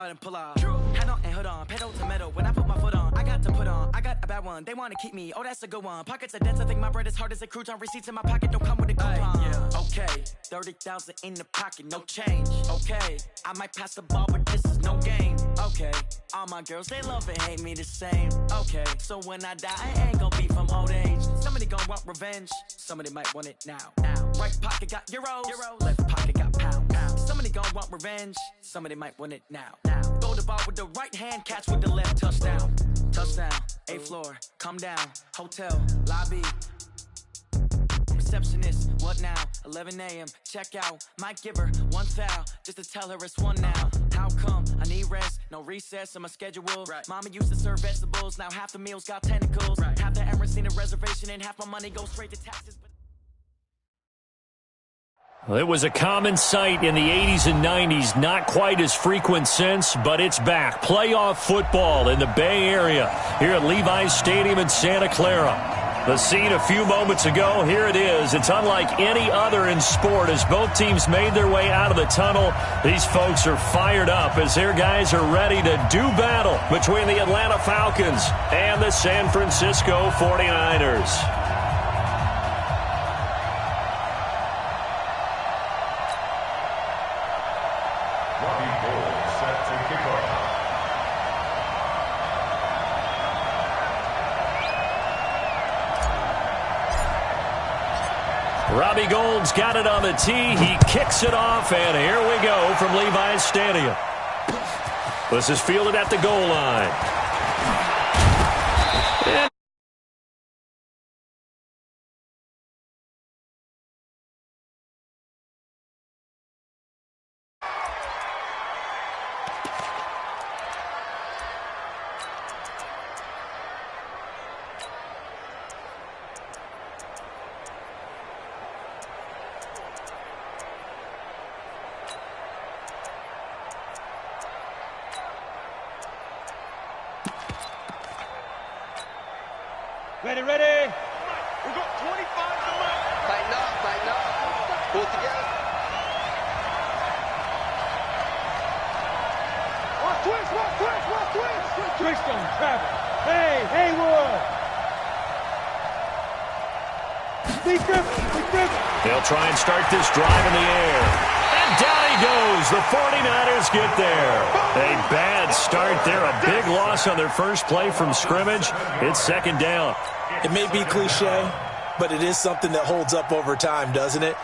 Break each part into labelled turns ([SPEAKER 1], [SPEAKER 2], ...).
[SPEAKER 1] And pull off. Head on and hood on, pedal to metal. When I put my foot on, I got to put on. I got a bad one, they want to keep me. Oh, that's a good one. Pockets are dense, I think my bread is hard as a crouton. Receipts in my pocket don't come with a coupon. Yeah. Okay, 30,000 in the pocket, no change. Okay, I might pass the ball, but this is no game. Okay, all my girls, they love and hate me the same. Okay, so when I die, I ain't gonna be from old age. Somebody gonna want revenge, somebody might want it now. Right pocket got euros, left pocket got pounds. Somebody gonna want revenge, somebody might want it now. Throw the ball with the right hand, catch with the left, touchdown. Touchdown, 8th floor, come down, hotel, lobby. Receptionist, what now? 11 a.m., check out. Might give her one foul, just to tell her it's one now. How come? I need rest, no recess in my schedule. Right. Mama used to serve vegetables, now half the meals got tentacles. Right. Half the Emirates need a reservation and half my money goes straight to taxes.
[SPEAKER 2] Well, it was a common sight in the 80s and 90s, not quite as frequent since, but it's back. Playoff football in the Bay Area here at Levi's Stadium in Santa Clara. The scene a few moments ago, here it is. It's unlike any other in sport as both teams made their way out of the tunnel. These folks are fired up as their guys are ready to do battle between the Atlanta Falcons and the San Francisco 49ers. Robbie Gould's got it on the tee. He kicks it off, and here we go from Levi's Stadium. This is fielded at the goal line. And
[SPEAKER 3] Ready, ready. We got 25 to match.
[SPEAKER 4] Tighten up. Pull together.
[SPEAKER 3] Watch twist. Twist on Travis. Hey, Haywood. Be driven.
[SPEAKER 2] they'll try and start this drive in the air. And down he goes. The 49ers get there. A bad start there. A big loss on their first play from scrimmage. It's second down.
[SPEAKER 5] It may be cliche, but it is something that holds up over time, doesn't it?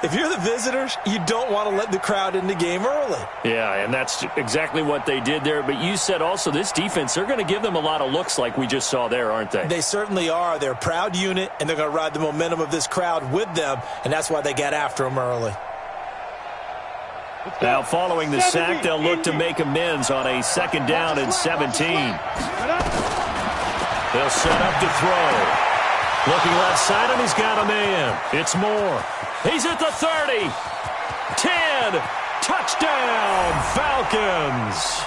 [SPEAKER 5] If you're the visitors, you don't want to let the crowd in the game early.
[SPEAKER 2] Yeah, and that's exactly what they did there. But you said also this defense, they're going to give them a lot of looks like we just saw there, aren't they?
[SPEAKER 5] They certainly are. They're a proud unit, and they're going to ride the momentum of this crowd with them, and that's why they got after them early.
[SPEAKER 2] Now, following the sack, they'll look to make amends on a second down and 17. They'll set up to throw. Looking left side, and he's got a man. It's Moore. He's at the 30. 10. Touchdown, Falcons.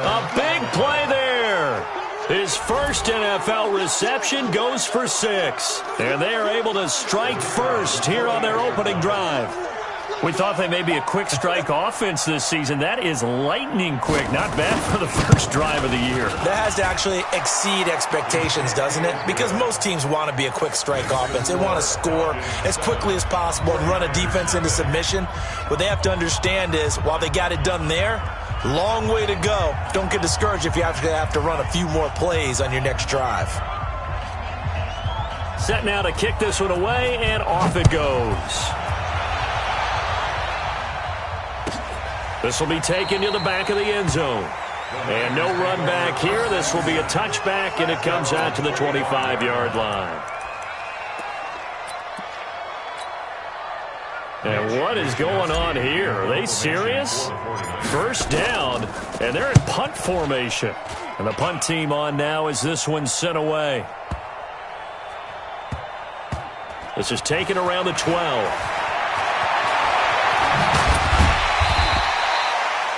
[SPEAKER 2] A big play there. His first NFL reception goes for 6. And they are able to strike first here on their opening drive. We thought they may be a quick strike offense this season. That is lightning quick. Not bad for the first drive of the year.
[SPEAKER 5] That has to actually exceed expectations, doesn't it? Because most teams want to be a quick strike offense. They want to score as quickly as possible and run a defense into submission. What they have to understand is, while they got it done there, long way to go. Don't get discouraged if you have to run a few more plays on your next drive.
[SPEAKER 2] Set now to kick this one away, and off it goes. This will be taken to the back of the end zone. And no run back here. This will be a touchback, and it comes out to the 25-yard line. And what is going on here? Are they serious? First down, and they're in punt formation. And the punt team on now as this one's sent away. This is taken around the 12.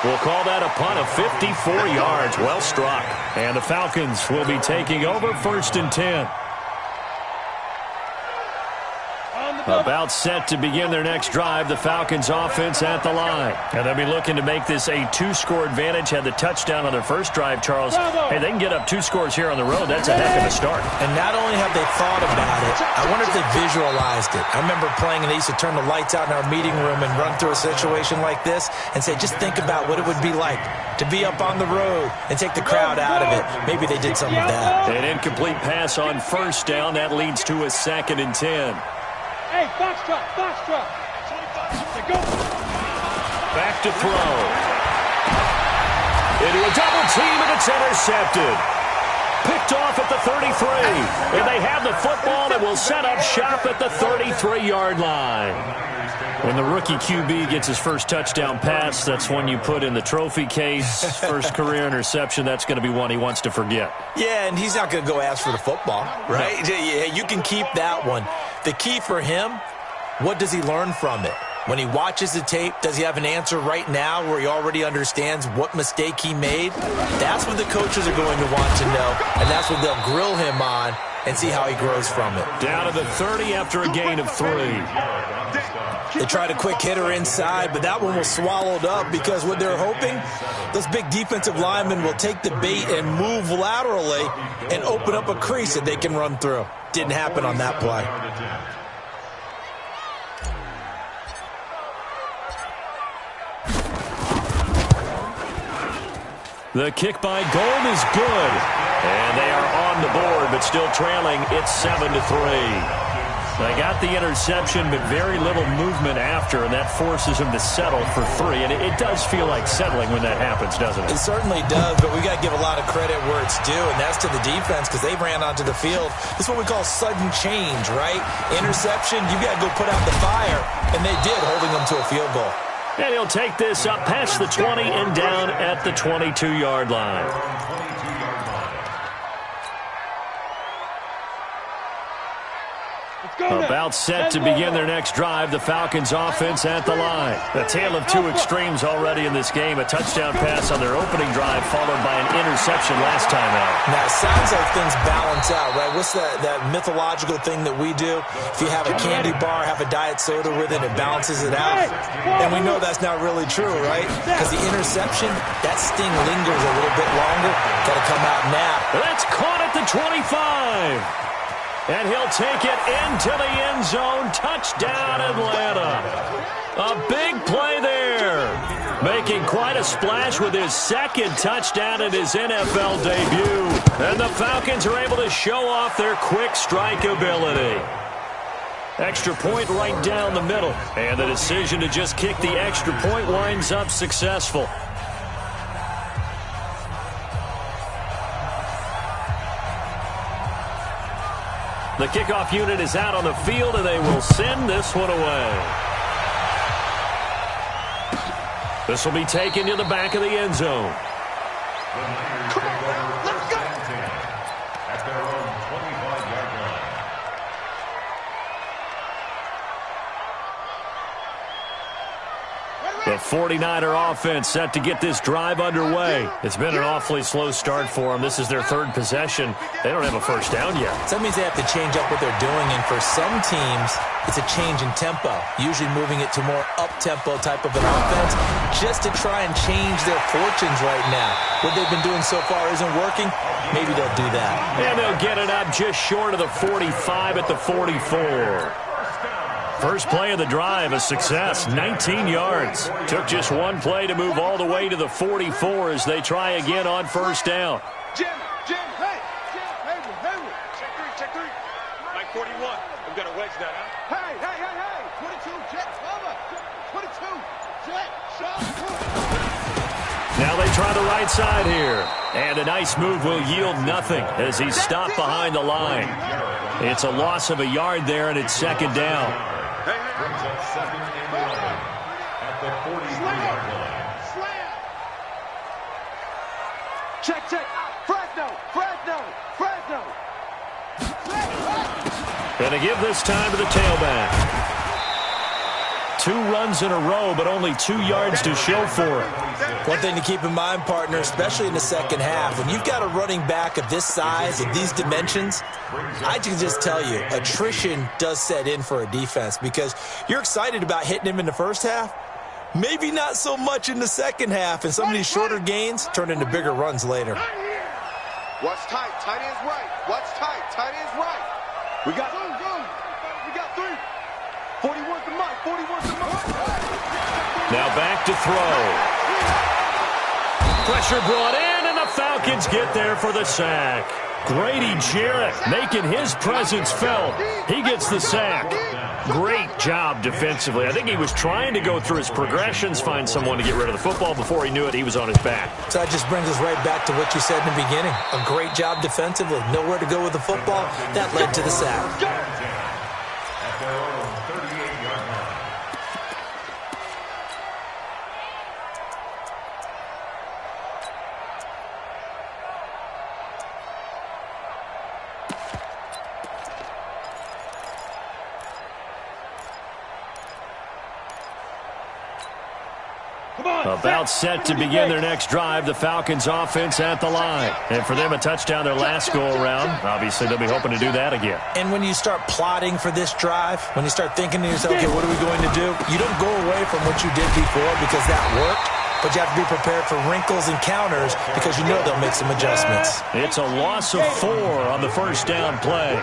[SPEAKER 2] We'll call that a punt of 54 yards. Well struck. And the Falcons will be taking over 1st and 10.
[SPEAKER 3] On the
[SPEAKER 2] About set to begin their next drive, the Falcons offense at the line. And they'll be looking to make this a 2-score advantage. Had the touchdown on their first drive, Charles. Hey, they can get up 2 scores here on the road. That's a heck of a start.
[SPEAKER 5] And not only have they thought about it, I wonder if they visualized it. I remember playing, and they used to turn the lights out in our meeting room and run through a situation like this and say, just think about what it would be like to be up on the road and take the crowd out of it. Maybe they did some of that.
[SPEAKER 2] An incomplete pass on first down. That leads to a 2nd and 10.
[SPEAKER 3] Hey, box truck, box truck. Go.
[SPEAKER 2] Back to throw. Into a double team, and it's intercepted. Picked off at the 33. And they have the football and will set up shop at the 33-yard line. When the rookie QB gets his first touchdown pass, that's one you put in the trophy case. First career interception, that's going to be one he wants to forget.
[SPEAKER 5] Yeah, and he's not going to go ask for the football, right? Yeah, you can keep that one. The key for him, what does he learn from it? When he watches the tape, does he have an answer right now where he already understands what mistake he made? That's what the coaches are going to want to know, and that's what they'll grill him on and see how he grows from it.
[SPEAKER 2] Down to the 30 after a gain of 3.
[SPEAKER 5] They tried a quick hitter inside, but that one was swallowed up because what they're hoping, those big defensive linemen will take the bait and move laterally and open up a crease that they can run through. Didn't happen on that play.
[SPEAKER 2] The kick by Gold is good. And they are on the board, but still trailing. It's 7-3. They got the interception, but very little movement after, and that forces him to settle for 3. And it does feel like settling when that happens, doesn't it?
[SPEAKER 5] It certainly does, but we got to give a lot of credit where it's due, and that's to the defense because they ran onto the field. This is what we call sudden change, right? Interception, you got to go put out the fire, and they did, holding them to a field goal.
[SPEAKER 2] And he'll take this up past the 20 and down at the 22-yard line. About set to begin their next drive, the Falcons offense at the line. A tale of 2 extremes already in this game. A touchdown pass on their opening drive followed by an interception last time out.
[SPEAKER 5] Now, it sounds like things balance out, right? What's that mythological thing that we do? If you have a candy bar, have a diet soda with it, it balances it out. And we know that's not really true, right? Because the interception, that sting lingers a little bit longer. Got to come out now.
[SPEAKER 2] That's caught at the 25. And he'll take it into the end zone. Touchdown, Atlanta. A big play there. Making quite a splash with his 2nd touchdown in his NFL debut. And the Falcons are able to show off their quick strike ability. Extra point right down the middle. And the decision to just kick the extra point winds up successful. The kickoff unit is out on the field, and they will send this one away. This will be taken to the back of the end zone.
[SPEAKER 3] Let's go.
[SPEAKER 6] At their own 25-yard line.
[SPEAKER 2] The 49er offense set to get this drive underway. It's been an awfully slow start for them. This is their 3rd possession. They don't have a first down yet.
[SPEAKER 5] So that means they have to change up what they're doing, and for some teams, it's a change in tempo, usually moving it to more up-tempo type of an offense just to try and change their fortunes right now. What they've been doing so far isn't working. Maybe they'll do that.
[SPEAKER 2] And they'll get it up just short of the 45 at the 44. First play of the drive, a success, 19 yards. Took just one play to move all the way to the 44 as they try again on first down.
[SPEAKER 3] Jim, hey, Hayward. Check 3. Mike 41. We've got a wedge that, huh? Hey. 22, jet, cover. 22, jet, shot.
[SPEAKER 2] Now they try the right side here. And a nice move will yield nothing as he's stopped behind the line. It's a loss of a yard there, and it's 2nd down.
[SPEAKER 6] Brings up 2nd and 11 at the 43-yard line.
[SPEAKER 3] Slam. Check. Fresno.
[SPEAKER 2] Going to give this time to the tailback. 2 runs in a row, but only 2 yards to show for it.
[SPEAKER 5] One thing to keep in mind, partner, especially in the second half, when you've got a running back of this size and these dimensions, I can just tell you, attrition does set in for a defense because you're excited about hitting him in the first half, maybe not so much in the second half, and some of these shorter gains turn into bigger runs later.
[SPEAKER 3] Watch tight. Tight end's right. Watch tight. Tight end's right. We got 3. 41 to Mike. 41 to Mike.
[SPEAKER 2] Now back to throw. Pressure brought in, and the Falcons get there for the sack. Grady Jarrett making his presence felt. He gets the sack. Great job defensively. I think he was trying to go through his progressions, find someone to get rid of the football. Before he knew it, he was on his back.
[SPEAKER 5] So that just brings us right back to what you said in the beginning. A great job defensively. Nowhere to go with the football. That led to the sack.
[SPEAKER 6] At their own 38-yard line.
[SPEAKER 2] About set to begin their next drive, the Falcons offense at the line. And for them, a touchdown their last go-around. Obviously, they'll be hoping to do that again.
[SPEAKER 5] And when you start plotting for this drive, when you start thinking to yourself, okay, what are we going to do? You don't go away from what you did before because that worked, but you have to be prepared for wrinkles and counters because you know they'll make some adjustments.
[SPEAKER 2] It's a loss of 4 on the first down play.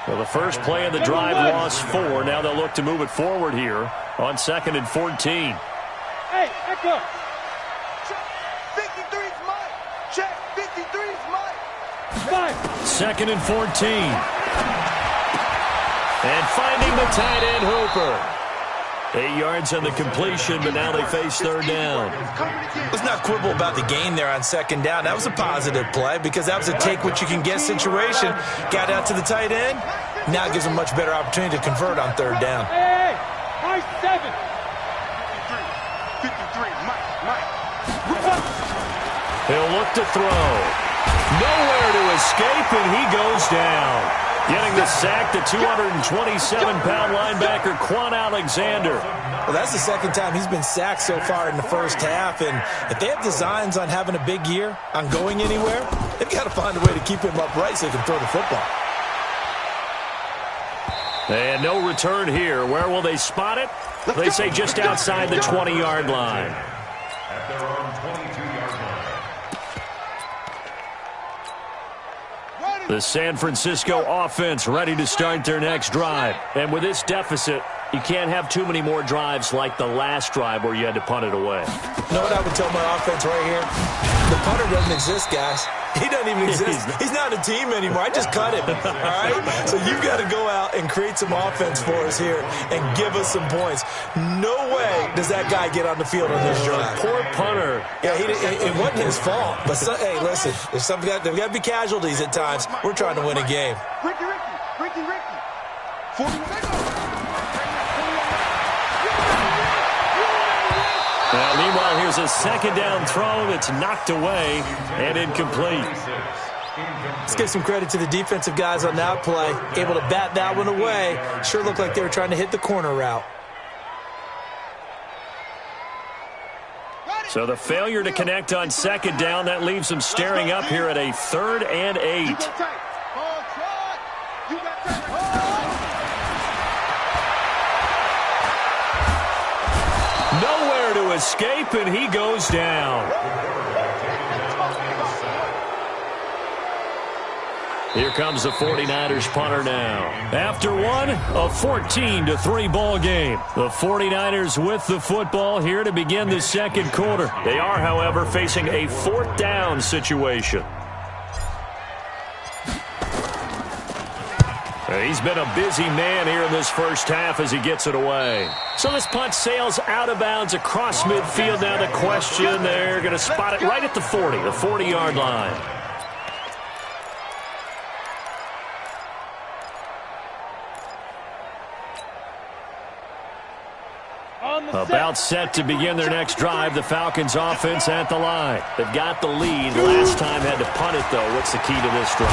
[SPEAKER 2] Well, the first play of the drive lost 4. Now they'll look to move it forward here on 2nd and 14.
[SPEAKER 3] Hey, Echo. Check. 53's Mike. Check. 53's Mike.
[SPEAKER 2] 2nd and 14. And finding the tight end, Hooper. 8 yards on the completion, but now they face 3rd down.
[SPEAKER 5] Let's not quibble about the gain there on 2nd down. That was a positive play because that was a take-what-you-can-get situation. Got out to the tight end. Now it gives them a much better opportunity to convert on 3rd down.
[SPEAKER 3] Hey, high 7. 53, Mike.
[SPEAKER 2] He'll look to throw. Nowhere to escape, and he goes down. Getting the sack, the 227-pound linebacker, Quan Alexander.
[SPEAKER 5] Well, that's the second time he's been sacked so far in the first half, and if they have designs on having a big year, on going anywhere, they've got to find a way to keep him upright so he can throw the football.
[SPEAKER 2] And no return here. Where will they spot it? They say just outside the 20-yard line.
[SPEAKER 6] At their own 22-yard line.
[SPEAKER 2] The San Francisco offense ready to start their next drive. And with this deficit, you can't have too many more drives like the last drive where you had to punt it away.
[SPEAKER 5] You know what I would tell my offense right here? The punter doesn't exist, guys. He doesn't even exist. He's not a team anymore. I just cut him, all right? So you've got to go out and create some offense for us here and give us some points. No way does that guy get on the field on this drive.
[SPEAKER 2] Poor punter.
[SPEAKER 5] Yeah, it wasn't his fault. But, hey, listen, there's got to be casualties at times. We're trying to win a game.
[SPEAKER 3] Ricky. 40.
[SPEAKER 2] Now, meanwhile, here's a 2nd down throw that's knocked away and incomplete.
[SPEAKER 5] Let's give some credit to the defensive guys on that play. Able to bat that one away. Sure looked like they were trying to hit the corner route.
[SPEAKER 2] So the failure to connect on 2nd down, that leaves them staring up here at a 3rd and 8. Nowhere to escape, and he goes down. Here comes the 49ers punter now. After one, a 14-3 ball game. The 49ers with the football here to begin the second quarter. They are, however, facing a 4th down situation. He's been a busy man here in this first half as he gets it away. So this punt sails out of bounds across midfield. Now the question, they're going to spot it right at the 40, the 40-yard line. About set to begin their next drive, the Falcons offense at the line. They've got the lead. Last time had to punt it, though. What's the key to this drive?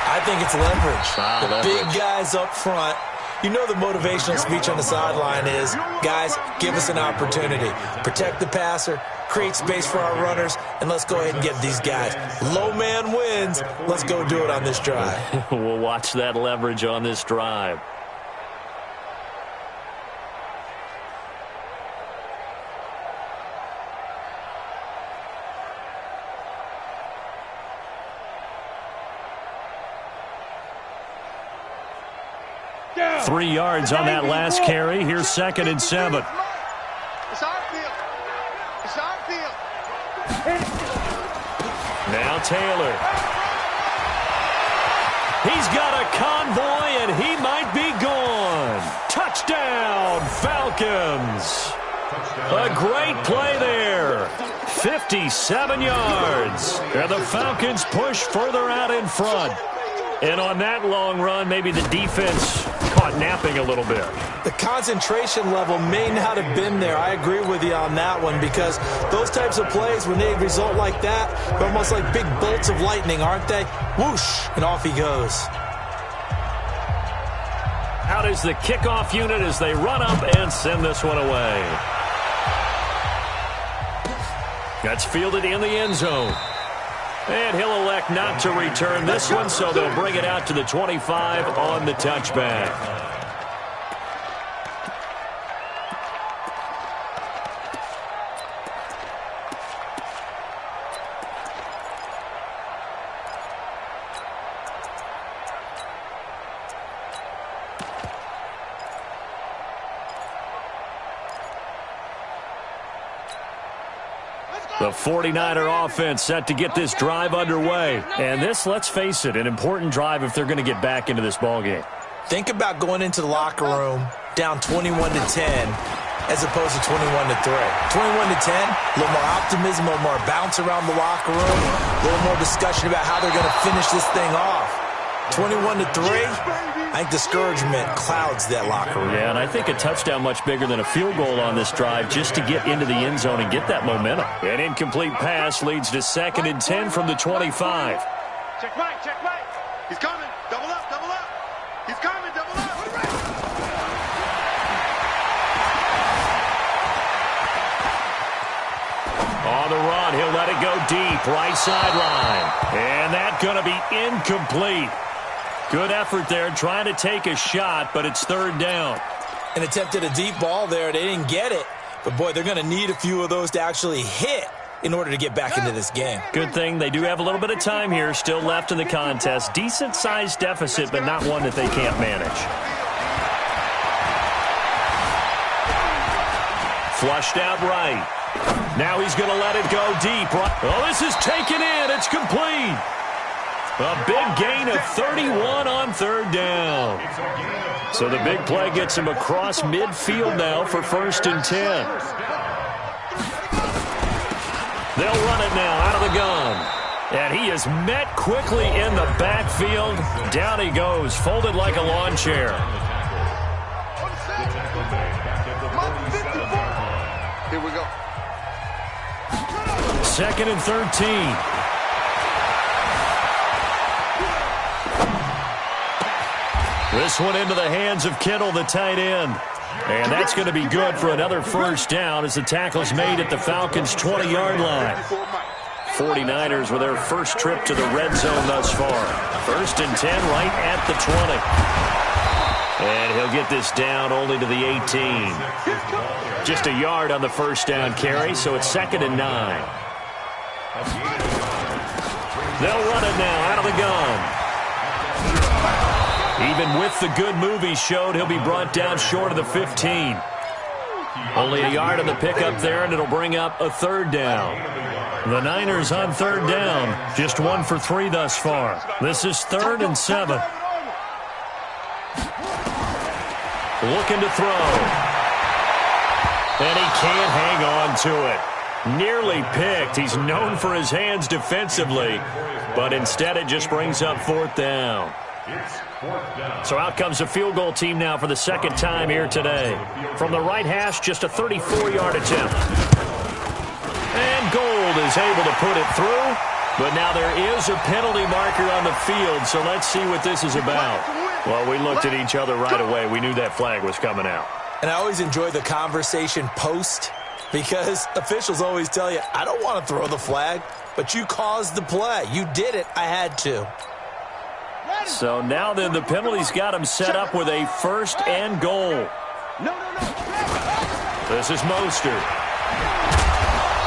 [SPEAKER 5] I think it's leverage. The big guys up front You know the motivational speech on the sideline is, guys, give us an opportunity. Protect the passer, create space for our runners, and let's go ahead and get these guys. Low man wins. Let's go do it on this drive.
[SPEAKER 2] We'll watch that leverage on this drive.
[SPEAKER 3] Yeah.
[SPEAKER 2] 3 yards on that last carry. Here's 2nd and 7.
[SPEAKER 4] It's our field. It's our field.
[SPEAKER 2] Now Taylor. He's got a convoy, and he might be gone. Touchdown, Falcons. A great play there. 57 yards. And the Falcons push further out in front. And on that long run, maybe the defense caught napping a little bit.
[SPEAKER 5] The concentration level may not have been there. I agree with you on that one, because those types of plays, when they result like that, they're almost like big bolts of lightning, aren't they? Whoosh, and off he goes.
[SPEAKER 2] Out is the kickoff unit as they run up and send this one away. That's fielded in the end zone. And he'll elect not to return this one, so they'll bring it out to the 25 on the touchback. The 49er offense set to get this drive underway. And this, let's face it, an important drive if they're going to get back into this ballgame.
[SPEAKER 5] Think about going into the locker room down 21-10 as opposed to 21-3. 21-10, a little more optimism, a little more bounce around the locker room, a little more discussion about how they're going to finish this thing off. 21-3, I think discouragement clouds that locker room.
[SPEAKER 2] Yeah, and I think a touchdown much bigger than a field goal on this drive just to get into the end zone and get that momentum. An incomplete pass leads to 2nd and 10 from the 25.
[SPEAKER 3] Check right, check right. He's coming. Double up, double up. He's coming, double up.
[SPEAKER 2] On the run, he'll let it go deep, right sideline. And that's going to be incomplete. Good effort there, trying to take a shot, but it's 3rd down.
[SPEAKER 5] And attempted a deep ball there. They didn't get it. But, boy, they're going to need a few of those to actually hit in order to get back into this game.
[SPEAKER 2] Good thing they do have a little bit of time here still left in the contest. Decent-sized deficit, but not one that they can't manage. Flushed out right. Now he's going to let it go deep. Oh, this is taken in. It's complete. A big gain of 31 on 3rd down. So the big play gets him across midfield now for 1st and 10. They'll run it now out of the gun. And he is met quickly in the backfield. Down he goes, folded like a lawn chair.
[SPEAKER 4] Here we go.
[SPEAKER 2] 2nd and 13. This one into the hands of Kittle, the tight end. And that's going to be good for another 1st down as the tackle's made at the Falcons' 20-yard line. 49ers with their first trip to the red zone thus far. 1st and 10 right at the 20. And he'll get this down only to the 18. Just a yard on the 1st down carry, so it's 2nd and 9. They'll run it now out of the gun. Even with the good move he showed, he'll be brought down short of the 15. Only a yard on the pickup there, and it'll bring up a 3rd down. The Niners on 3rd down, just 1 for 3 thus far. This is 3rd and 7. Looking to throw. And he can't hang on to it. Nearly picked. He's known for his hands defensively, but instead it just brings up 4th down. So out comes a field goal team now for the 2nd time here today. From the right hash, just a 34-yard attempt. And Gold is able to put it through. But now there is a penalty marker on the field, so let's see what this is about. Well, we looked at each other right away. We knew that flag was coming out.
[SPEAKER 5] And I always enjoy the conversation post because officials always tell you, I don't want to throw the flag, but you caused the play. You did it. I had to.
[SPEAKER 2] So now then the penalty's got him set up with a 1st and goal. This is Mostert.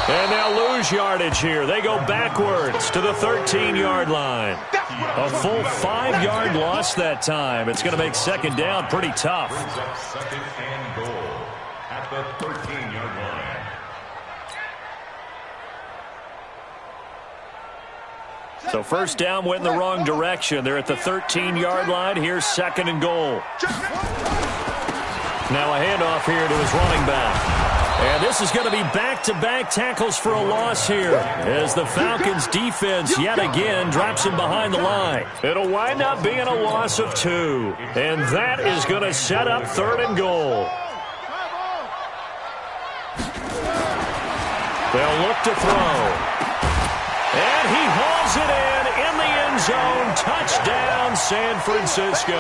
[SPEAKER 2] And they'll lose yardage here. They go backwards to the 13-yard line. A full 5-yard loss that time. It's going to make 2nd down pretty tough.
[SPEAKER 6] Brings up 2nd and goal at the 13-yard line.
[SPEAKER 2] So 1st down went in the wrong direction. They're at the 13-yard line. Here's 2nd and goal. Now a handoff here to his running back. And this is going to be back-to-back tackles for a loss here as the Falcons defense yet again drops him behind the line. It'll wind up being a loss of 2. And that is going to set up 3rd and goal. They'll look to throw. And he hauls it in the end zone. Touchdown, San Francisco.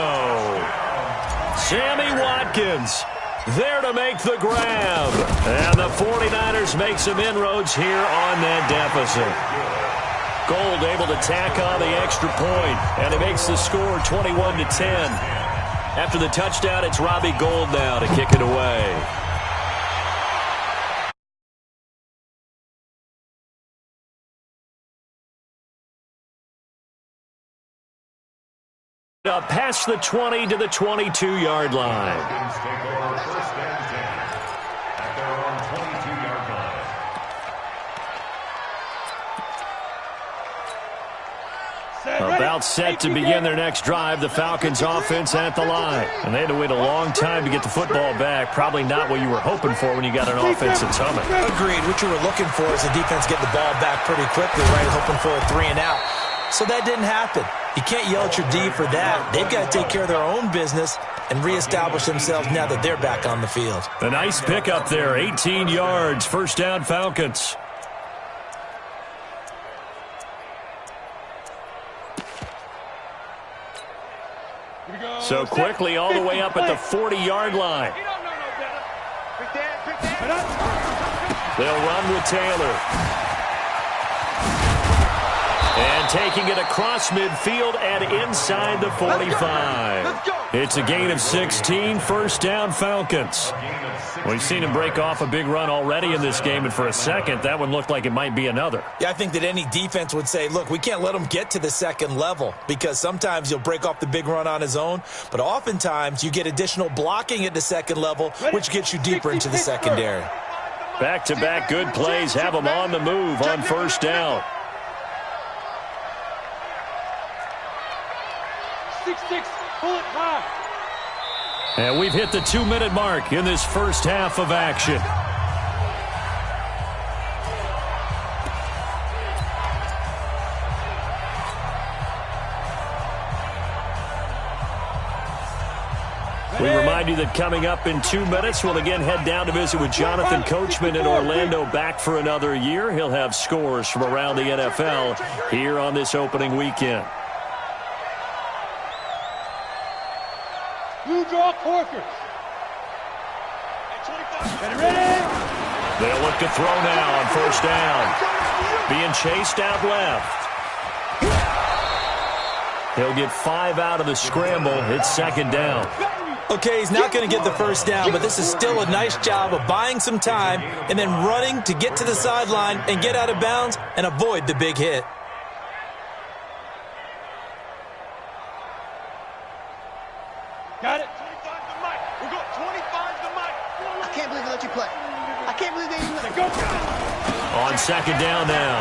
[SPEAKER 2] Sammy Watkins there to make the grab. And the 49ers make some inroads here on that deficit. Gold able to tack on the extra point, and it makes the score 21-10. After the touchdown, it's Robbie Gould now to kick it away. Past the 20 to the 22-yard line.
[SPEAKER 6] Falcons take over 1st and 10 at their own 22-yard line.
[SPEAKER 2] About set to begin their next drive, the Falcons offense at the line. And they had to wait a long time to get the football back. Probably not what you were hoping for when you got an offense that's humming.
[SPEAKER 5] Agreed. What you were looking for is the defense getting the ball back pretty quickly, right? Hoping for a 3 and out. So that didn't happen. You can't yell at your D for that. They've got to take care of their own business and reestablish themselves now that they're back on the field.
[SPEAKER 2] A nice pickup there, 18 yards, 1st down Falcons. So quickly all the way up at the 40-yard line. They'll run with Taylor. And taking it across midfield and inside the 45. It's a gain of 16, 1st down Falcons. We've seen him break off a big run already in this game, and for a second, that one looked like it might be another.
[SPEAKER 5] Yeah, I think that any defense would say, look, we can't let him get to the 2nd level because sometimes he'll break off the big run on his own, but oftentimes you get additional blocking at the 2nd level, which gets you deeper into the secondary.
[SPEAKER 2] Back-to-back good plays have him on the move on 1st down.
[SPEAKER 3] 6-6, pull it high.
[SPEAKER 2] And we've hit the 2-minute mark in this 1st half of action. We remind you that coming up in 2 minutes, we'll again head down to visit with Jonathan Coachman in Orlando, back for another year. He'll have scores from around the NFL here on this opening weekend.
[SPEAKER 3] Blue draw Corker. Ready?
[SPEAKER 2] They'll look to throw now on 1st down. Being chased out left. He'll get 5 out of the scramble. It's 2nd down.
[SPEAKER 5] Okay, he's not going to get the 1st down, but this is still a nice job of buying some time and then running to get to the sideline and get out of bounds and avoid the big hit.
[SPEAKER 3] Got it.
[SPEAKER 4] 25 to Mike. We're going 25 to Mike. I can't believe they let you play. I can't believe they even let you go.
[SPEAKER 2] On 2nd down now,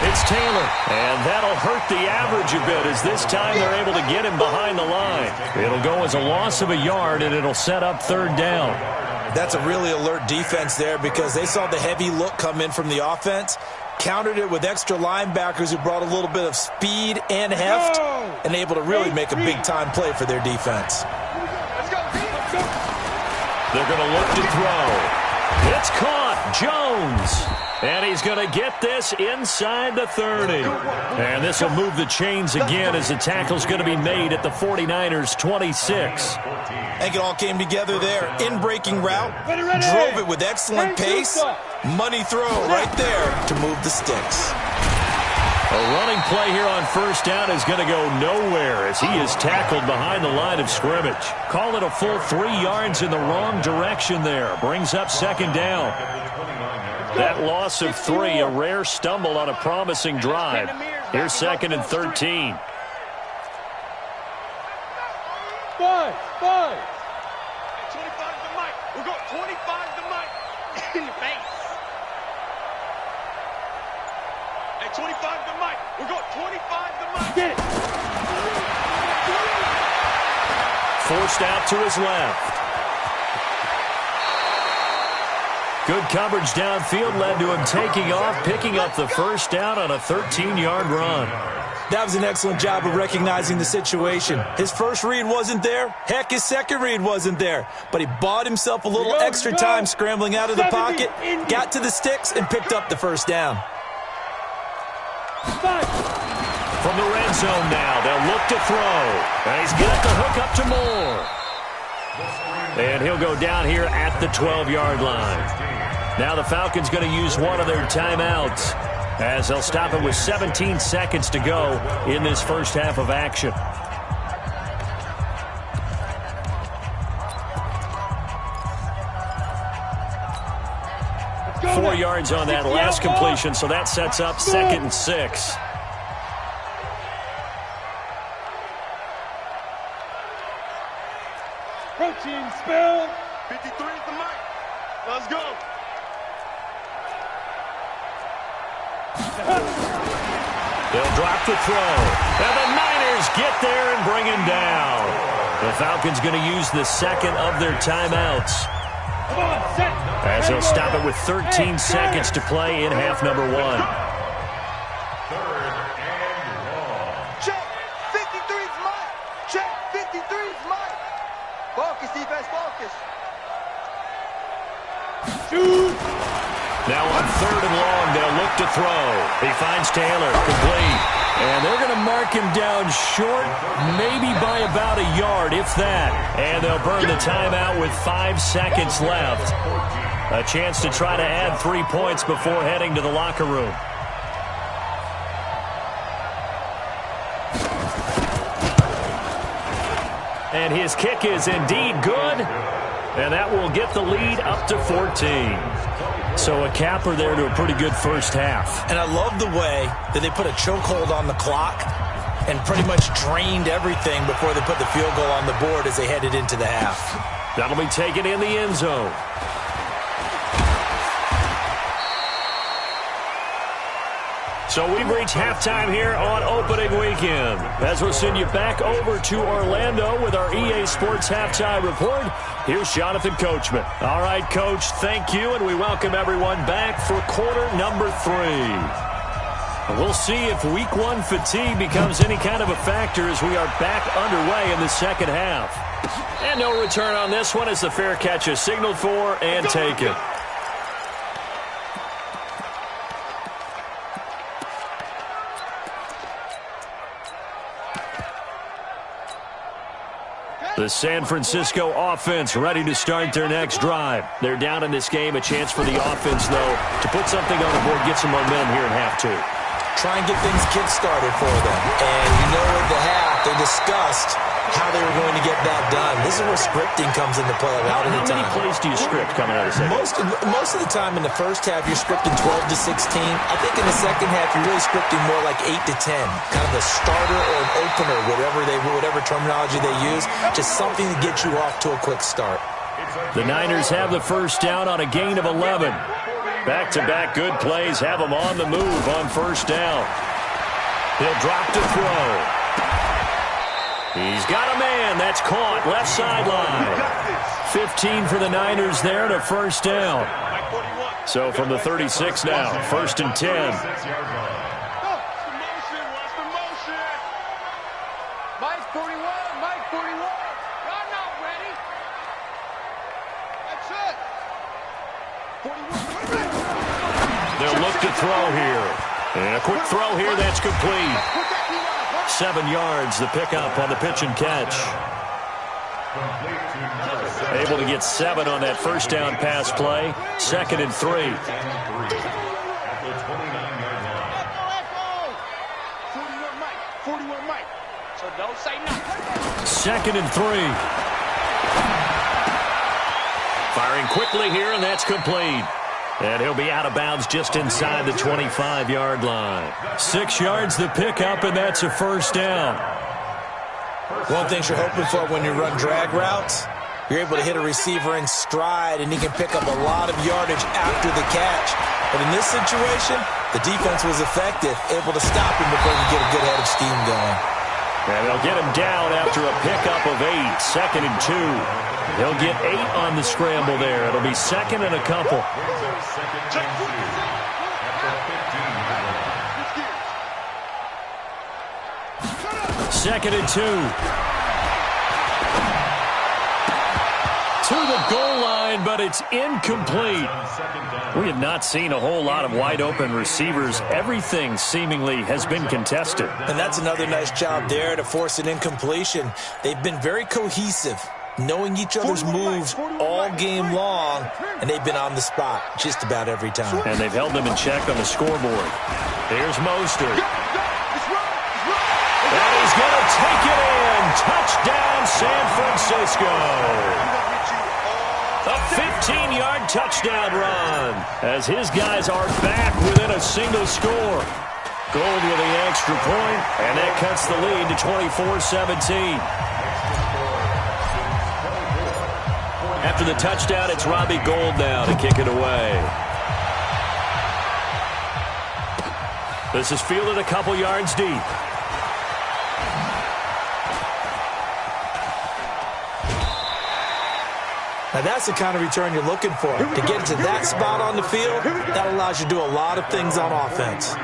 [SPEAKER 2] it's Taylor. And that'll hurt the average a bit as this time they're able to get him behind the line. It'll go as a loss of a yard, and it'll set up 3rd down.
[SPEAKER 5] That's a really alert defense there because they saw the heavy look come in from the offense, countered it with extra linebackers who brought a little bit of speed and heft, and able to really make a big-time play for their defense.
[SPEAKER 2] They're going to look to throw. It's caught. Jones. And he's going to get this inside the 30. And this will move the chains again as the tackle's going to be made at the 49ers' 26.
[SPEAKER 5] I think it all came together there. In-breaking route, drove it with excellent pace. Money throw right there to move the sticks.
[SPEAKER 2] A running play here on first down is going to go nowhere as he is tackled behind the line of scrimmage. Call it a full 3 yards in the wrong direction there. Brings up second down. That loss of 3, a rare stumble on a promising drive. Here's second and 13.
[SPEAKER 3] 5. 25 to Mike. We'll go 25 to Mike. In the face. Hey, 25 to Mike. We'll go 25 to Mike. Get it.
[SPEAKER 2] Forced out to his left. Good coverage downfield led to him taking off, picking up the first down on a 13-yard run.
[SPEAKER 5] That was an excellent job of recognizing the situation. His first read wasn't there. Heck, his second read wasn't there. But he bought himself a little extra time scrambling out of the pocket, got to the sticks, and picked up the first down.
[SPEAKER 2] From the red zone now, they'll look to throw. And he's got the hook up to Moore. And he'll go down here at the 12-yard line. Now the Falcons going to use one of their timeouts as they'll stop it with 17 seconds to go in this first half of action. Go 4 yards on that last completion, so that sets up second and 6.
[SPEAKER 3] Protein spill. 53 is the mic. Let's go.
[SPEAKER 2] They'll drop the throw. And the Niners get there and bring him down. The Falcons going to use the second of their timeouts as they'll stop it with 13 seconds to play in half number 1.
[SPEAKER 4] Check. 53's Mike. Check. 53's Mike. Focus, defense, focus.
[SPEAKER 3] Shoot.
[SPEAKER 2] Now on third and long, they'll look to throw. He finds Taylor, complete. And they're going to mark him down short, maybe by about a yard, if that. And they'll burn the timeout with 5 seconds left. A chance to try to add 3 points before heading to the locker room. And his kick is indeed good. And that will get the lead up to 14. So a capper there to a pretty good first half.
[SPEAKER 5] And I love the way that they put a chokehold on the clock and pretty much drained everything before they put the field goal on the board as they headed into the half.
[SPEAKER 2] That'll be taken in the end zone. So we've reached halftime here on opening weekend. As we'll send you back over to Orlando with our EA Sports Halftime Report, here's Jonathan Coachman. All right, Coach, thank you, and we welcome everyone back for quarter number 3. We'll see if Week 1 fatigue becomes any kind of a factor as we are back underway in the second half. And no return on this one as the fair catch is signaled for and taken. The San Francisco offense ready to start their next drive. They're down in this game. A chance for the offense, though, to put something on the board, get some momentum here in half 2.
[SPEAKER 5] Try and get things kick-started for them. And you know at the half, they discussed how they were going to get that done. This is where scripting comes into play a lot of the time.
[SPEAKER 2] How many plays do you script coming out of the second?
[SPEAKER 5] Most of the time in the first half, you're scripting 12 to 16. I think in the second half, you're really scripting more like 8 to 10. Kind of a starter or an opener, whatever terminology they use. Just something to get you off to a quick start.
[SPEAKER 2] The Niners have the first down on a gain of 11. Back-to-back good plays have them on the move on first down. He'll drop to throw. He's got a man. That's caught. Left sideline. 15 for the Niners there and a first down. So from the 36 now, first and 10.
[SPEAKER 4] Mike 41, Mike 41. Y'all not ready. That's it. 41.
[SPEAKER 2] A quick throw here, that's complete. 7 yards, the pickup on the pitch and catch. Able to get 7 on that first down pass play. 2nd and 3.
[SPEAKER 3] 41 Mike. So don't say nothing.
[SPEAKER 2] 2nd and 3. Firing quickly here, and that's complete. And he'll be out of bounds just inside the 25-yard line. 6 yards the pickup, and that's a first down.
[SPEAKER 5] One thing you're hoping for when you run drag routes, you're able to hit a receiver in stride, and he can pick up a lot of yardage after the catch. But in this situation, the defense was effective, able to stop him before he get a good head of steam going.
[SPEAKER 2] And they'll get him down after a pickup of 8, 2nd and 2. He'll get 8 on the scramble there. It'll be 2nd and a couple. 2nd and 2. To the goal line, but it's incomplete. We have not seen a whole lot of wide-open receivers. Everything seemingly has been contested.
[SPEAKER 5] And that's another nice job there to force an incompletion. They've been very cohesive, knowing each other's moves all game long, and they've been on the spot just about every time.
[SPEAKER 2] And they've held them in check on the scoreboard. Here's Mostert. And he's going to take it in. Touchdown, San Francisco. A 15-yard touchdown run as his guys are back within a single score. Gold with the extra point, and that cuts the lead to 24-17. After the touchdown, it's Robbie Gould now to kick it away. This is fielded a couple yards deep.
[SPEAKER 5] Now that's the kind of return you're looking for. To get to that spot on the field, that allows you to do a lot of things on offense.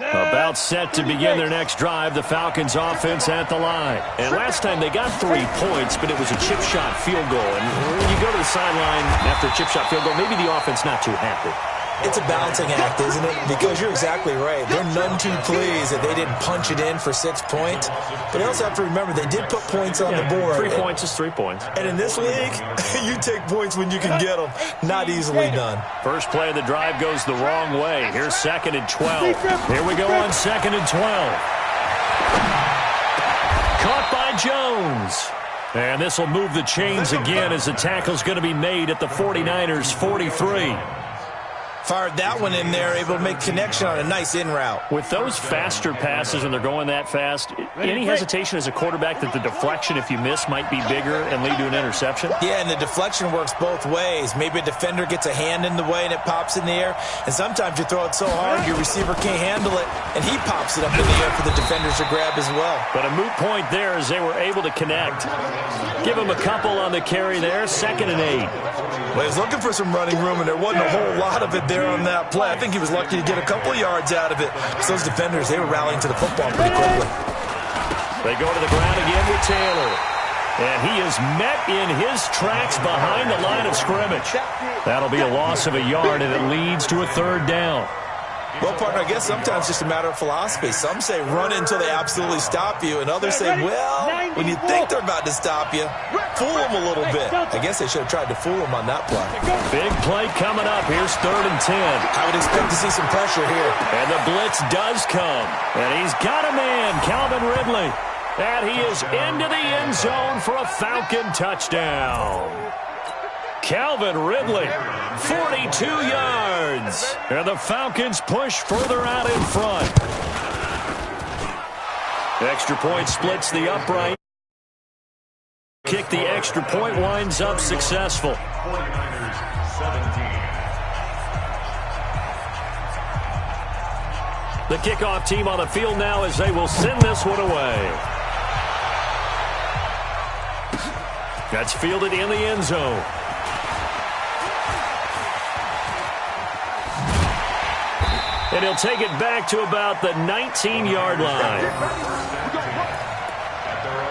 [SPEAKER 2] About set to begin their next drive, the Falcons offense at the line. And last time they got 3 points, but it was a chip shot field goal. And when you go to the sideline after a chip shot field goal, maybe the offense not too happy.
[SPEAKER 5] It's a balancing act, isn't it? Because you're exactly right. They're none too pleased that they didn't punch it in for 6 points. But you also have to remember they did put points on the board.
[SPEAKER 2] 3 points is 3 points.
[SPEAKER 5] And in this league, you take points when you can get them. Not easily done.
[SPEAKER 2] First play of the drive goes the wrong way. Here's 2nd and 12. Here we go on 2nd and 12. Caught by Jones. And this will move the chains again as the tackle's going to be made at the 49ers' 43.
[SPEAKER 5] Fired that one in there, able to make connection on a nice in route.
[SPEAKER 2] With those faster passes when they're going that fast, any hesitation as a quarterback that the deflection, if you miss, might be bigger and lead to an interception?
[SPEAKER 5] Yeah, and the deflection works both ways. Maybe a defender gets a hand in the way and it pops in the air. And sometimes you throw it so hard your receiver can't handle it, and he pops it up in the air for the defenders to grab as well. But
[SPEAKER 2] a moot point there as they were able to connect. Give him a couple on the carry there, 2nd and 8.
[SPEAKER 5] Well, he was looking for some running room, and there wasn't a whole lot of it there on that play. I think he was lucky to get a couple yards out of it. Because those defenders, they were rallying to the football pretty quickly.
[SPEAKER 2] They go to the ground again with Taylor. And he is met in his tracks behind the line of scrimmage. That'll be a loss of a yard, and it leads to a 3rd down.
[SPEAKER 5] Well, partner, I guess sometimes it's just a matter of philosophy. Some say run until they absolutely stop you, and others say, well, when you think they're about to stop you, fool them a little bit. I guess they should have tried to fool them on that play.
[SPEAKER 2] Big play coming up. Here's 3rd and 10.
[SPEAKER 5] I would expect to see some pressure here.
[SPEAKER 2] And the blitz does come. And he's got a man, Calvin Ridley. And he is into the end zone for a Falcon touchdown. Calvin Ridley, 42 yards. And the Falcons push further out in front. Extra point splits the upright. Kick the extra point, winds up successful.
[SPEAKER 6] 49ers 17.
[SPEAKER 2] The kickoff team on the field now as they will send this one away. That's fielded in the end zone. And he'll take it back to about the 19-yard line.
[SPEAKER 6] At their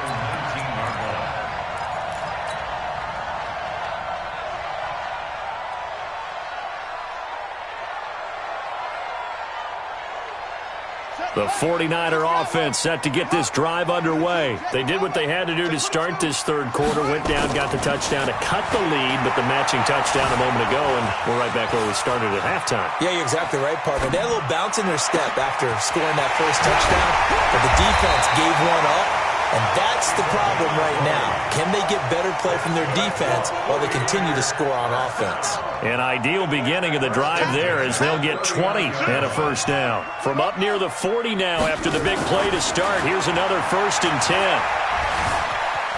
[SPEAKER 2] The 49er offense set to get this drive underway. They did what they had to do to start this third quarter, went down, got the touchdown to cut the lead, but the matching touchdown a moment ago, and we're right back where we started at halftime.
[SPEAKER 5] Yeah, you're exactly right, partner. They had a little bounce in their step after scoring that first touchdown, but the defense gave one up, and that's the problem right now. Can they get better play from their defense while they continue to score on offense?
[SPEAKER 2] An ideal beginning of the drive there as they'll get 20 and a first down. From up near the 40 now after the big play to start, here's another 1st and 10.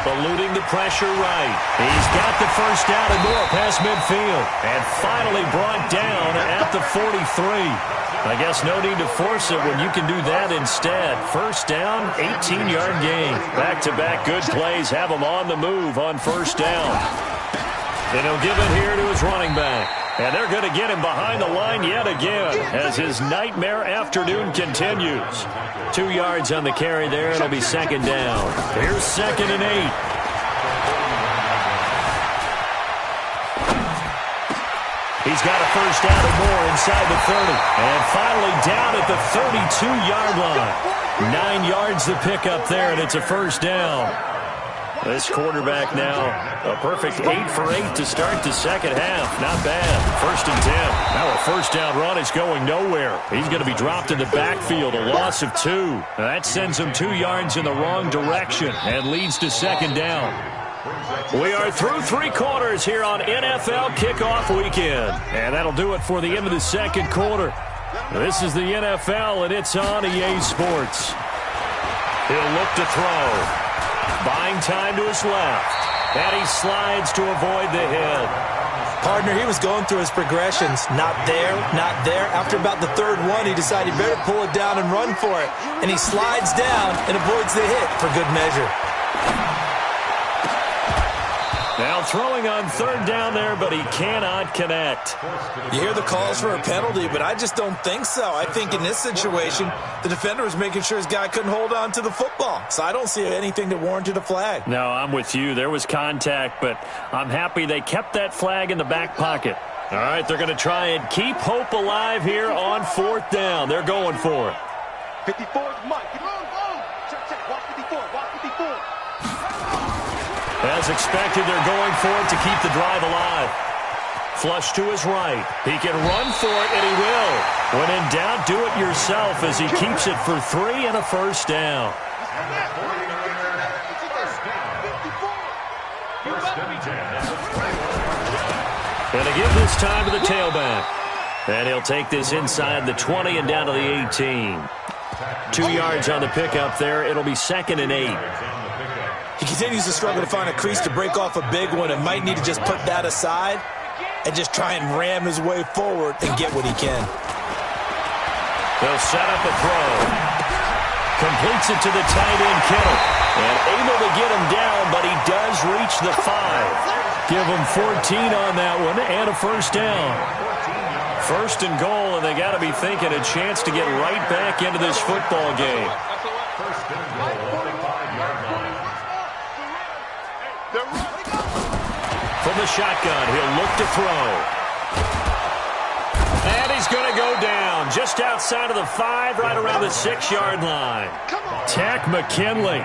[SPEAKER 2] Eluding the pressure right. He's got the first down and more past midfield. And finally brought down at the 43. I guess no need to force it when you can do that instead. First down, 18-yard gain. Back-to-back good plays have him on the move on first down. And he'll give it here to his running back. And they're going to get him behind the line yet again as his nightmare afternoon continues. 2 yards on the carry there. It'll be second down. Here's 2nd and 8. He's got a first down and more inside the 30. And finally down at the 32-yard line. 9 yards to pick up there, and it's a first down. This quarterback now, a perfect 8 for 8 to start the second half. Not bad. 1st and 10. Now a first down run is going nowhere. He's going to be dropped in the backfield, a loss of 2. That sends him 2 yards in the wrong direction and leads to second down. We are through 3 quarters here on NFL Kickoff Weekend. And that'll do it for the end of the second quarter. This is the NFL, and it's on EA Sports. He'll look to throw. Buying time to his left. And he slides to avoid the hit.
[SPEAKER 5] Partner, he was going through his progressions. Not there, not there. After about the 3rd one, he decided he better pull it down and run for it. And he slides down and avoids the hit for good measure.
[SPEAKER 2] Now throwing on 3rd down there, but he cannot connect.
[SPEAKER 5] You hear the calls for a penalty, but I just don't think so. I think in this situation, the defender was making sure his guy couldn't hold on to the football. So I don't see anything that warranted a flag.
[SPEAKER 2] No, I'm with you. There was contact, but I'm happy they kept that flag in the back pocket. All right, they're going to try and keep hope alive here on 4th down. They're going for it.
[SPEAKER 3] 54 is Mike. Check. Watch 54. Watch 54.
[SPEAKER 2] As expected, they're going for it to keep the drive alive. Flush to his right. He can run for it, and he will. When in doubt, do it yourself as he keeps it for 3 and a first down. And they give this time to the tailback. And he'll take this inside the 20 and down to the 18. 2 yards on the pickup there. It'll be 2nd and 8.
[SPEAKER 5] He continues to struggle to find a crease to break off a big one and might need to just put that aside and just try and ram his way forward and get what he can.
[SPEAKER 2] They'll set up a throw. Completes it to the tight end, Kittle. And able to get him down, but he does reach the 5. Give him 14 on that one and a first down. 1st and goal, and they got to be thinking a chance to get right back into this football game. From the shotgun, he'll look to throw. And he's going to go down just outside of the 5, right around the 6-yard line. Tack McKinley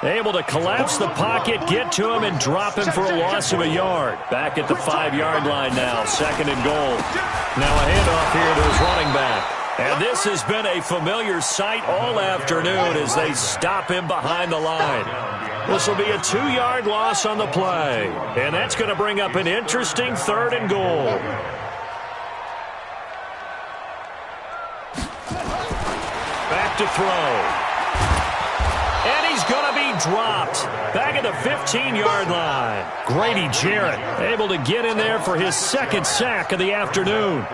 [SPEAKER 2] able to collapse the pocket, get to him, and drop him for a loss of a yard. Back at the 5-yard line now, 2nd and goal. Now a handoff here to his running back. And this has been a familiar sight all afternoon as they stop him behind the line. This will be a 2-yard loss on the play. And that's going to bring up an interesting 3rd and goal. Back to throw. And he's going to be dropped. Back at the 15-yard line. Grady Jarrett able to get in there for his 2nd sack of the afternoon.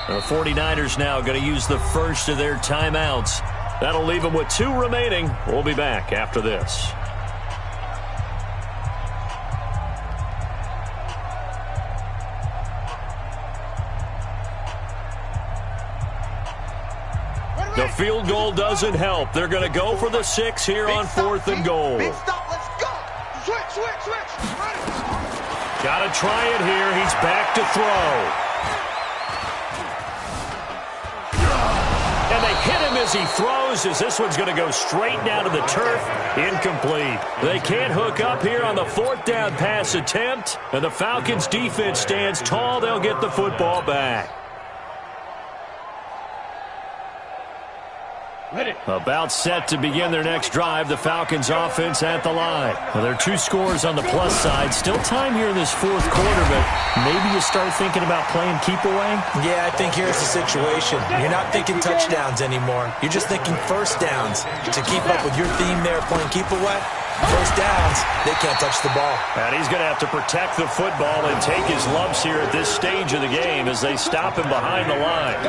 [SPEAKER 2] The 49ers now going to use the first of their timeouts. That'll leave them with 2 remaining. We'll be back after this. The field goal doesn't help. They're going to go for the 6 here on 4th and goal.
[SPEAKER 3] Big stop, let's go. Switch. Ready.
[SPEAKER 2] Got to try it here. He's back to throw. And they hit him as he throws, as this one's going to go straight down to the turf. Incomplete. They can't hook up here on the 4th down pass attempt, and the Falcons' defense stands tall. They'll get the football back. About set to begin their next drive. The Falcons offense at the line. Well, there are 2 scores on the plus side. Still time here in this 4th quarter, but maybe you start thinking about playing keep away?
[SPEAKER 5] Yeah, I think here's the situation. You're not thinking touchdowns anymore. You're just thinking first downs. To keep up with your theme there, playing keep away, first downs, they can't touch the ball.
[SPEAKER 2] And he's going to have to protect the football and take his lumps here at this stage of the game as they stop him behind the line.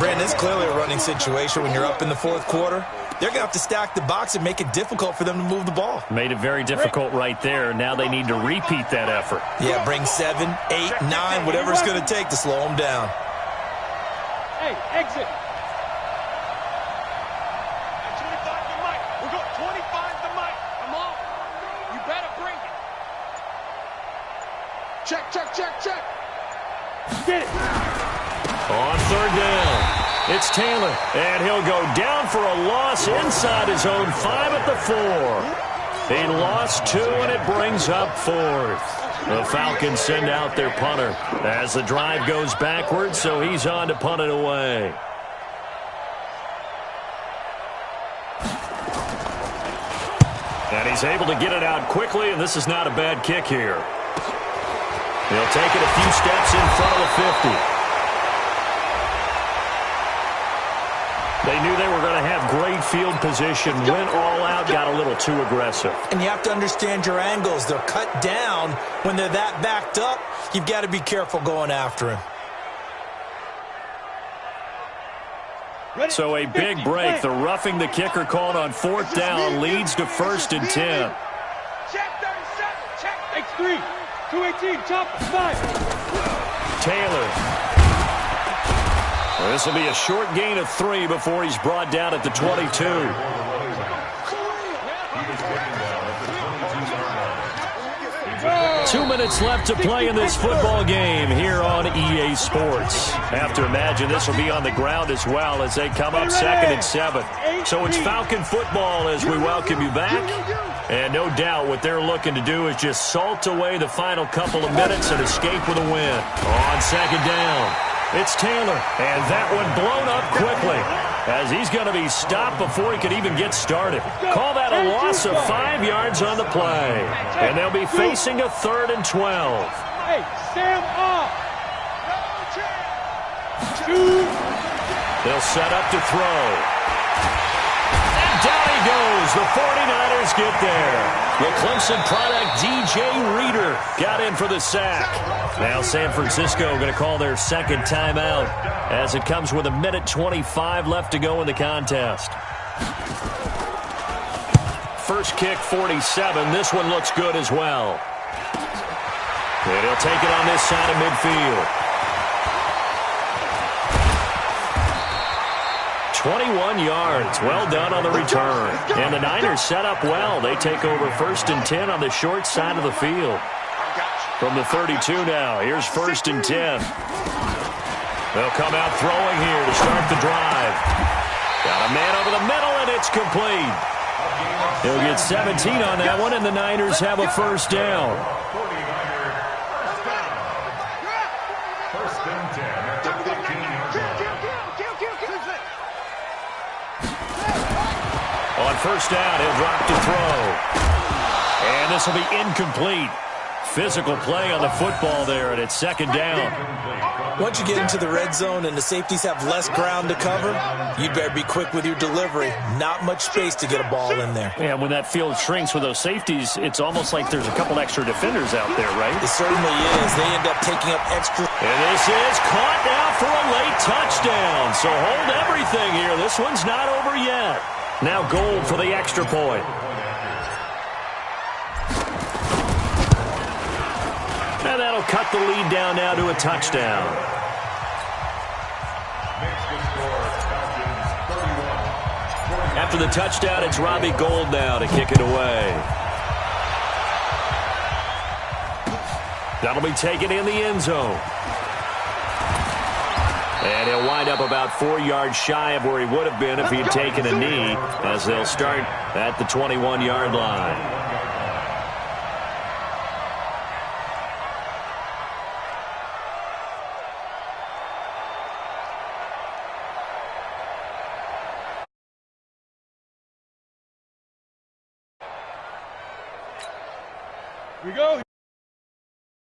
[SPEAKER 5] Brandon, it's clearly a running situation when you're up in the 4th quarter. They're going to have to stack the box and make it difficult for them to move the ball.
[SPEAKER 2] Made it very difficult right there. Now they need to repeat that effort.
[SPEAKER 5] Yeah, bring 7, 8, 9, whatever it's going to take to slow them down.
[SPEAKER 3] Hey, exit. 25 the mic. We're going 25 the mic. Come on. You better bring it. Check, check, check, check. Get it.
[SPEAKER 2] On 3rd down. It's Taylor, and he'll go down for a loss inside his own 5 at the 4. He lost 2, and it brings up 4th. The Falcons send out their punter as the drive goes backwards, so he's on to punt it away. And he's able to get it out quickly, and this is not a bad kick here. He'll take it a few steps in front of the 50. They knew they were going to have great field position, went all out, got a little too aggressive.
[SPEAKER 5] And you have to understand your angles. They're cut down. When they're that backed up, you've got to be careful going after him.
[SPEAKER 2] So a big break. The roughing the kicker called on 4th down leads to 1st and 10.
[SPEAKER 3] Check 37. Check X3. 218. Chop 5.
[SPEAKER 2] Taylor. Well, this will be a short gain of 3 before he's brought down at the 22. 2 minutes left to play in this football game here on EA Sports. Have to imagine this will be on the ground as well as they come up 2nd and 7. So it's Falcon football as we welcome you back. And no doubt what they're looking to do is just salt away the final couple of minutes and escape with a win. On 2nd down. It's Taylor, and that one blown up quickly as he's going to be stopped before he could even get started. Call that a loss of 5 yards on the play, and they'll be facing a 3rd and 12.
[SPEAKER 3] Hey, Sam off.
[SPEAKER 2] They'll set up to throw. And down he goes. The 49ers get there. The Clemson product, DJ Reader, got in for the sack. Now San Francisco going to call their 2nd timeout as it comes with 1:25 left to go in the contest. First kick, 47. This one looks good as well. And he'll take it on this side of midfield. 21 yards. Well done on the return. And the Niners set up well. They take over 1st and 10 on the short side of the field. From the 32 now, here's 1st and 10. They'll come out throwing here to start the drive. Got a man over the middle, and it's complete. He'll get 17 on that one, and the Niners have a 1st down.
[SPEAKER 6] 1st and 10 at the 15-yard line.
[SPEAKER 2] On 1st down, he'll drop to throw. And this will be incomplete. Physical play on the football there, and it's 2nd down.
[SPEAKER 5] Once you get into the red zone and the safeties have less ground to cover, you'd better be quick with your delivery. Not much space to get a ball in there.
[SPEAKER 2] Yeah, when that field shrinks with those safeties, it's almost like there's a couple extra defenders out there, right?
[SPEAKER 5] It certainly is. They end up taking up extra.
[SPEAKER 2] And this is caught now for a late touchdown. So hold everything here. This one's not over yet. Now goal for the extra point. And that'll cut the lead down now to a touchdown. After the touchdown, it's Robbie Gould now to kick it away. That'll be taken in the end zone. And he'll wind up about 4 yards shy of where he would have been if he'd taken a knee, as they'll start at the 21-yard line.
[SPEAKER 3] Here we go.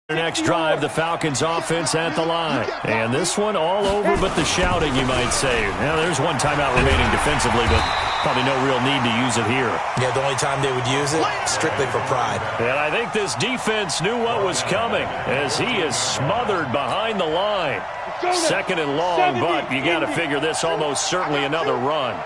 [SPEAKER 2] Their next drive, the Falcons offense at the line. And this one all over but the shouting, you might say. Now, there's one timeout remaining defensively, but probably no real need to use it here.
[SPEAKER 5] Yeah, the only time they would use it, strictly for pride.
[SPEAKER 2] And I think this defense knew what was coming as he is smothered behind the line. Second and long, but you got to figure this almost certainly another run.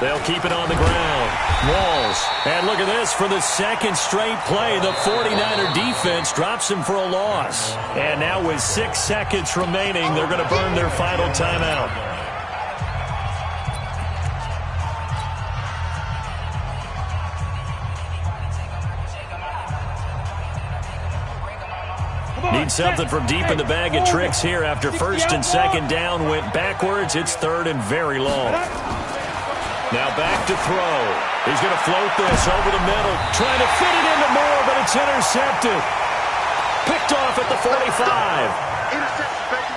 [SPEAKER 2] They'll keep it on the ground. Walls. And look at this. For the second straight play, the 49er defense drops him for a loss. And now with 6 seconds remaining, they're going to burn their final timeout. Need something from deep in the bag of tricks here after first and second down went backwards. It's third and very long. Now back to throw. He's going to float this over the middle, trying to fit it into Moore, but it's intercepted. Picked off at the 45.
[SPEAKER 3] Interception, baby.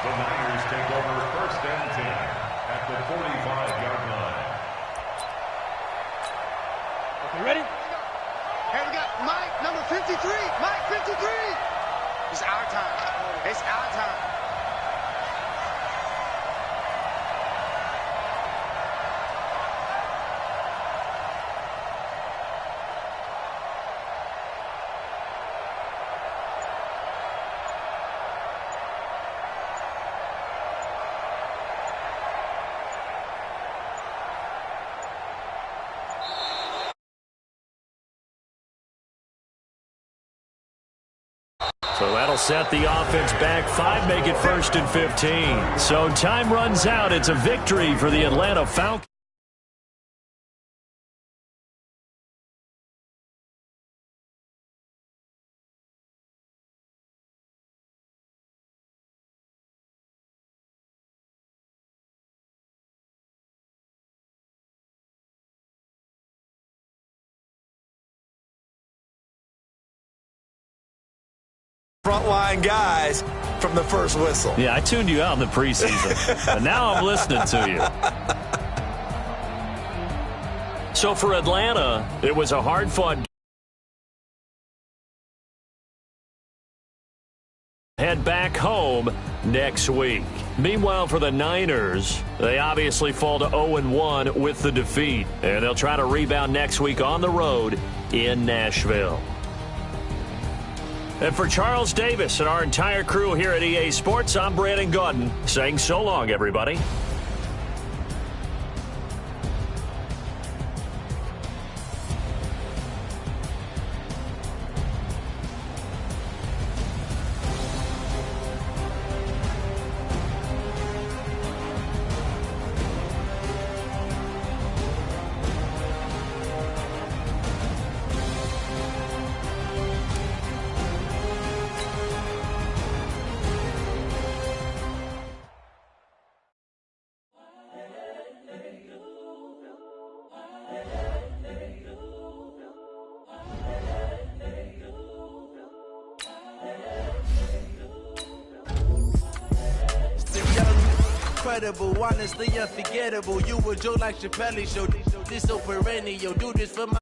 [SPEAKER 6] The Niners take over first and 10 at the 45-yard line.
[SPEAKER 3] Okay, ready?
[SPEAKER 4] Here we go. Mike, number 53. Mike, 53. It's our time. It's our time.
[SPEAKER 2] So that'll set the offense back 5, make it first and 15. So time runs out. It's a victory for the Atlanta Falcons.
[SPEAKER 5] Frontline guys from the first whistle.
[SPEAKER 2] Yeah, I tuned you out in the preseason, and now I'm listening to you. So for Atlanta, it was a hard-fought game. Head back home next week. Meanwhile, for the Niners, they obviously fall to 0-1 with the defeat, and they'll try to rebound next week on the road in Nashville. And for Charles Davis and our entire crew here at EA Sports, I'm Brandon Gaudin saying so long, everybody.
[SPEAKER 7] Incredible, honestly unforgettable. You a joke like Chappelle show. This so perennial. Do this for my